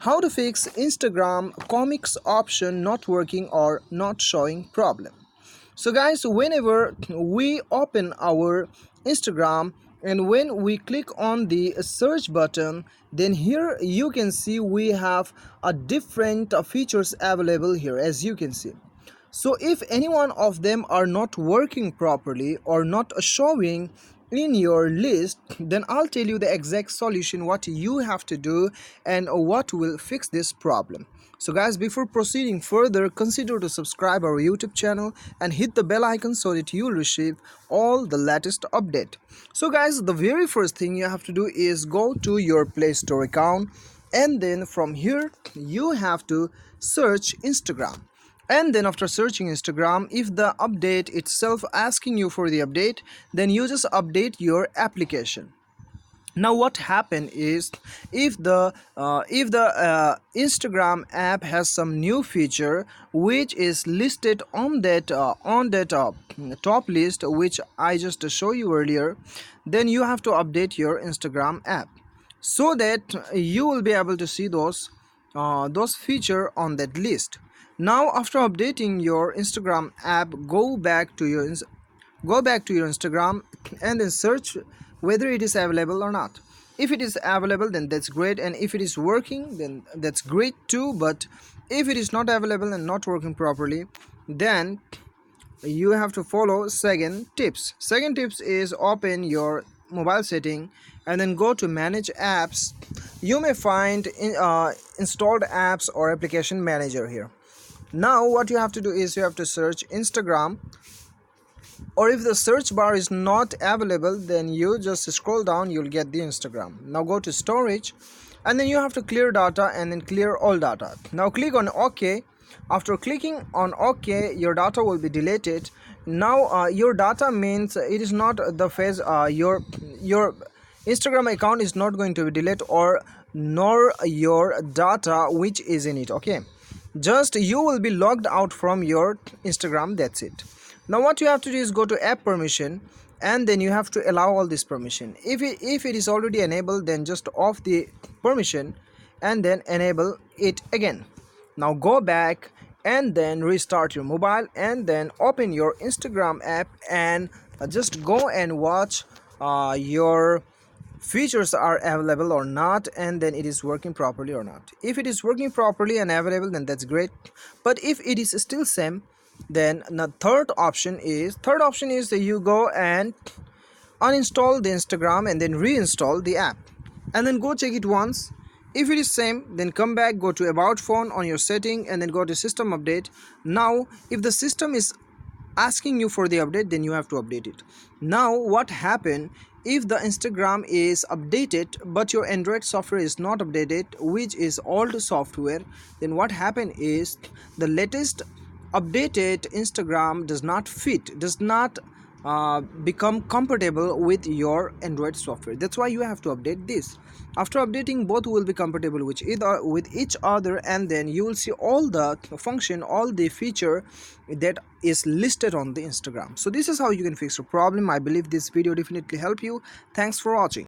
How to fix Instagram comics option not working or not showing problem. So guys, whenever we open our Instagram and when we click on the search button, then here you can see we have a different features available here, as you can see. So if any one of them are not working properly or not showing in your list, then I'll tell you the exact solution, what you have to do and what will fix this problem. So guys, before proceeding further, consider to subscribe our YouTube channel and hit the bell icon so that you'll receive all the latest update. So guys, the very first thing you have to do is go to your Play Store account, and then from here you have to search Instagram. And then after searching Instagram, if the update itself asking you for the update, then you just update your application. Now what happen is, if the Instagram app has some new feature which is listed on that top list which I just show you earlier, then you have to update your Instagram app so that you will be able to see those feature on that list. Now after updating your Instagram app, go back to your Instagram and then search whether it is available or not. If it is available, then that's great, and if it is working, then that's great too. But if it is not available and not working properly, then you have to follow second tips. Second tips is open your mobile setting and then go to manage apps. You may find installed apps or application manager here. Now what you have to do is you have to search Instagram, or if the search bar is not available, then you just scroll down, you'll get the Instagram. Now go to storage and then you have to clear data and then clear all data. Now click on OK. After clicking on OK, your data will be deleted. Now your data means it is not the phase, your Instagram account is not going to be deleted, or nor your data which is in it. Okay, just you will be logged out from your Instagram, that's it. Now what you have to do is go to app permission and then you have to allow all this permission. If it is already enabled, then just off the permission and then enable it again. Now go back and then restart your mobile and then open your Instagram app and just go and watch your features are available or not, and then it is working properly or not. If it is working properly and available, then that's great. But if it is still same, then the third option is that you go and uninstall the Instagram and then reinstall the app and then go check it once. If it is same, then come back, go to about phone on your setting and then go to system update. Now if the system is asking you for the update, then you have to update it. Now what happened if the Instagram is updated but your Android software is not updated, which is old software, then what happened is the latest updated Instagram does not become compatible with your Android software. That's why you have to update this. After updating, both will be compatible with each other, and then you will see all the function, all the feature that is listed on the Instagram. So this is how you can fix your problem. I believe this video definitely help you. Thanks for watching.